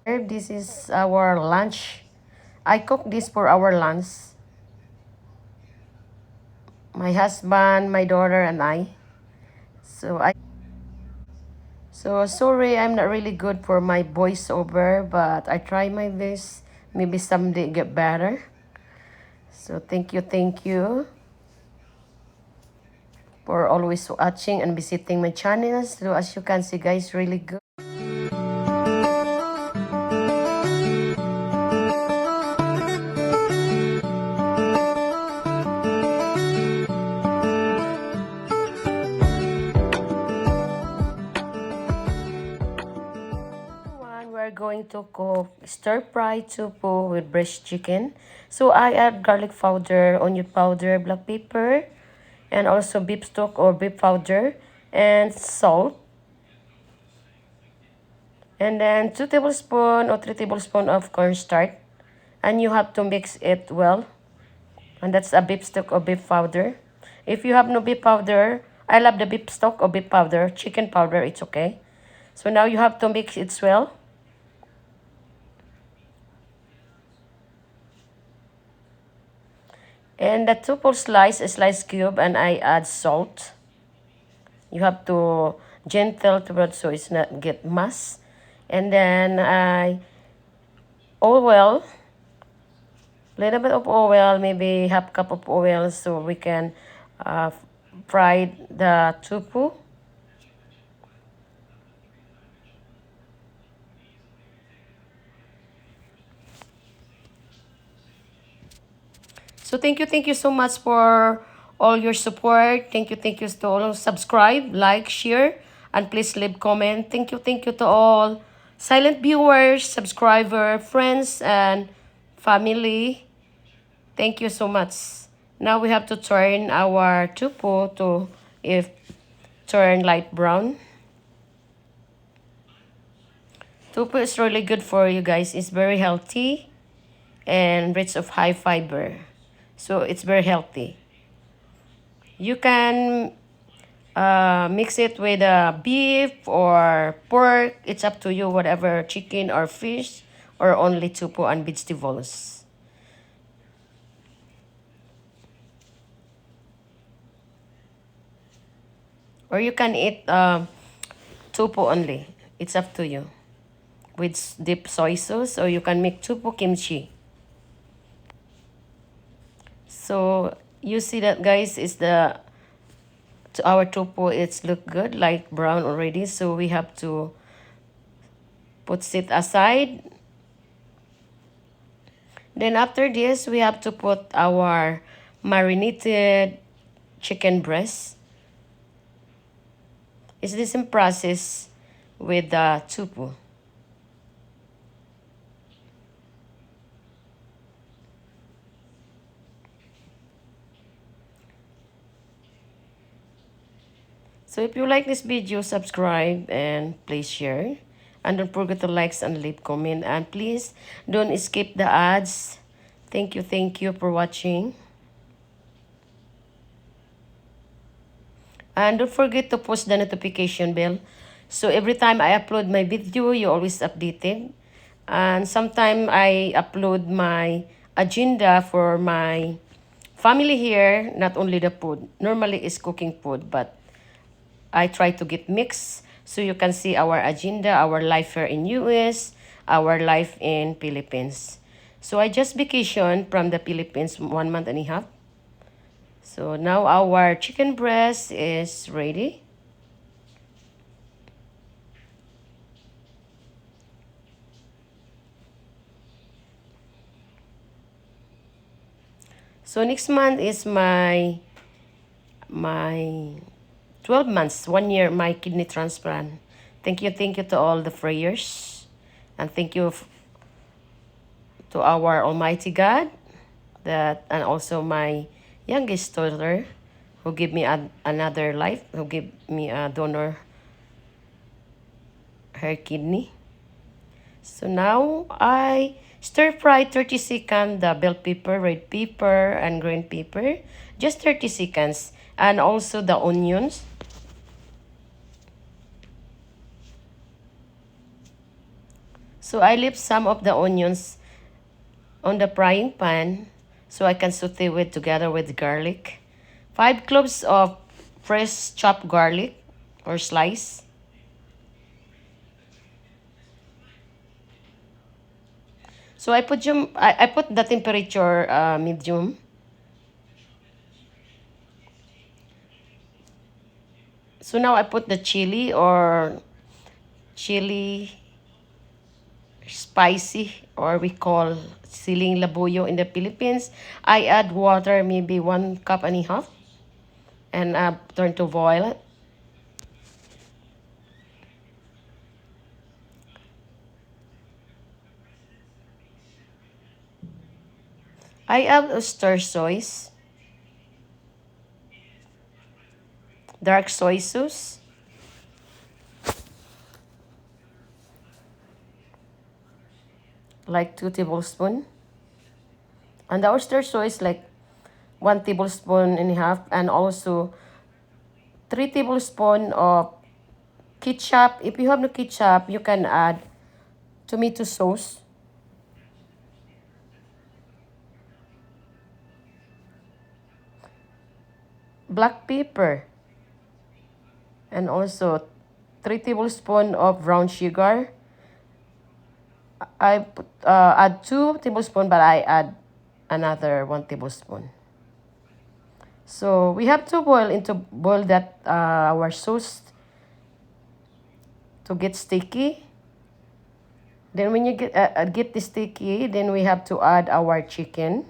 This is our lunch. I cook this for our lunch. My husband, my daughter, and I. So sorry, I'm not really good for my voiceover, but I try my best. Maybe someday get better. So thank you for always watching and visiting my channel. So as you can see, guys, really good. We're going to cook stir-fry tofu with breast chicken. So I add garlic powder, onion powder, black pepper, and also beef stock or beef powder, and salt. And then 2 tablespoons or 3 tablespoons of cornstarch. And you have to mix it well. And that's a beef stock or beef powder. If you have no beef powder, I love the beef stock or beef powder, chicken powder, it's okay. So now you have to mix it well. And the tofu slice cube, and I add salt. You have to gentle to it so it's not get mass. And then I oil, little bit of oil, maybe half cup of oil, so we can fry the tofu. So thank you so much for all your support. Thank you to all. Subscribe, like, share, and please leave comment. Thank you to all silent viewers, subscriber, friends, and family. Thank you so much. Now we have to turn our tofu to if turn light brown. Tofu is really good for you guys. It's very healthy and rich of high fiber. So it's very healthy. You can mix it with beef or pork. It's up to you, whatever, chicken or fish, or only tofu and vegetables. Or you can eat tofu only. It's up to you. With deep soy sauce, or you can make tofu kimchi. So you see that, guys, is the our tofu. It's look good, like brown already. So we have to put it aside. Then after this, we have to put our marinated chicken breast. It's the same process with the tofu. So if you like this video, subscribe and please share. And don't forget to like and leave comment. And please don't skip the ads. Thank you for watching. And don't forget to push the notification bell. So every time I upload my video, you always updated. And sometimes I upload my agenda for my family here, not only the food. Normally it's cooking food, but I try to get mixed so you can see our agenda, our life here in US, our life in Philippines. So I just vacation from the Philippines 1 month and a half. So now our chicken breast is ready. So next month is my 12 months, 1 year, my kidney transplant. Thank you to all the prayers. And thank you to our Almighty God, that and also my youngest daughter, who gave me another life, who gave me a donor her kidney. So now I stir fry 30 seconds the bell pepper, red pepper, and green pepper. Just 30 seconds. And also the onions. So I left some of the onions on the frying pan so I can saute it together with garlic. 5 cloves of fresh chopped garlic or slice. So I put the temperature medium. So now I put the chili or chili spicy, or we call siling labuyo in the Philippines. I add water, maybe 1.5 cups, and turn to boil it. I add oyster sauce, dark soy sauce, like 2 tablespoons. And the oyster sauce like 1.5 tablespoons, and also 3 tablespoons of ketchup. If you have no ketchup, you can add tomato sauce. Black pepper, and also 3 tablespoons of brown sugar. Add 2 tablespoons, but I add another 1 tablespoon. So we have to boil that our sauce to get sticky. Then when you get this sticky, then we have to add our chicken.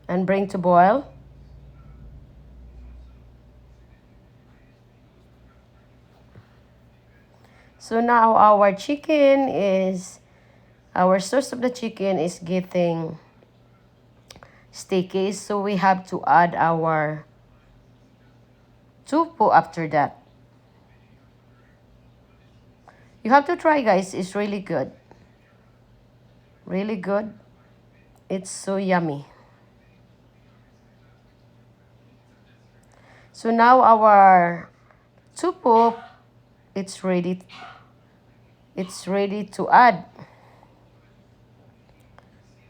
And bring to boil. So now our sauce of the chicken is getting sticky. So we have to add our tofu after that. You have to try, guys. It's really good. Really good. It's so yummy. So now our tofu, it's ready. It's ready to add.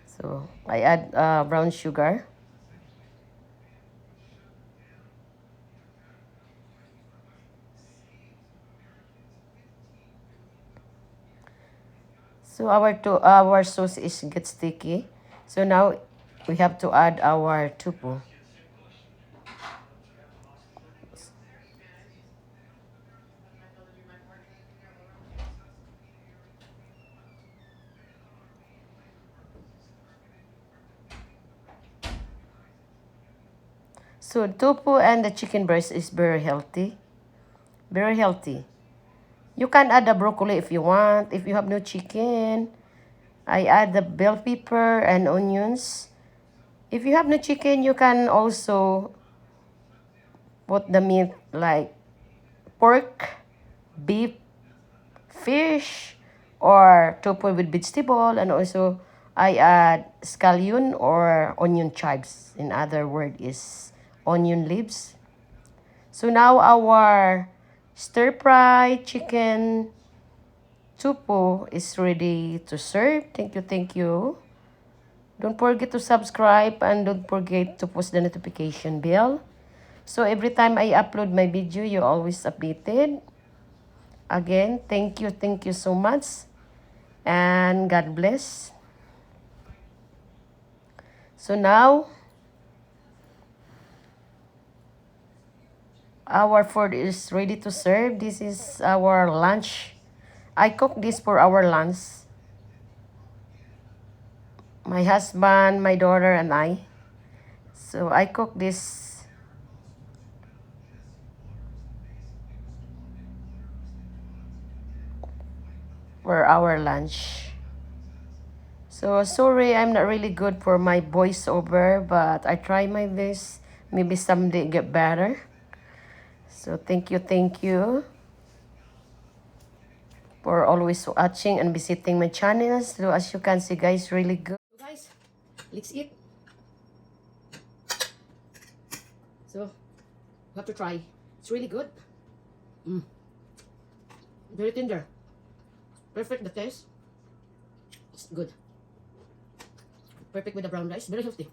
So I add brown sugar. So our sauce is get sticky. So now we have to add our tofu. So tofu and the chicken breast is very healthy. Very healthy. You can add the broccoli if you want. If you have no chicken, I add the bell pepper and onions. If you have no chicken, you can also put the meat like pork, beef, fish, or tofu with vegetable, and also I add scallion or onion chives. In other word is onion leaves. So now our stir-fry chicken tofu is ready to serve. Thank you, thank you. Don't forget to subscribe and don't forget to post the notification bell. So every time I upload my video, you're always updated. Again, thank you so much. And God bless. So now, our food is ready to serve. This is our lunch. I cook this for our lunch. My husband, my daughter, and I. So I cook this for our lunch. So sorry, I'm not really good for my voiceover, but I try my best. Maybe someday get better. So thank you for always watching and visiting my channel. So as you can see, guys, really good. So guys, let's eat. So, you have to try. It's really good. Very tender. Perfect the taste. It's good. Perfect with the brown rice. Very healthy.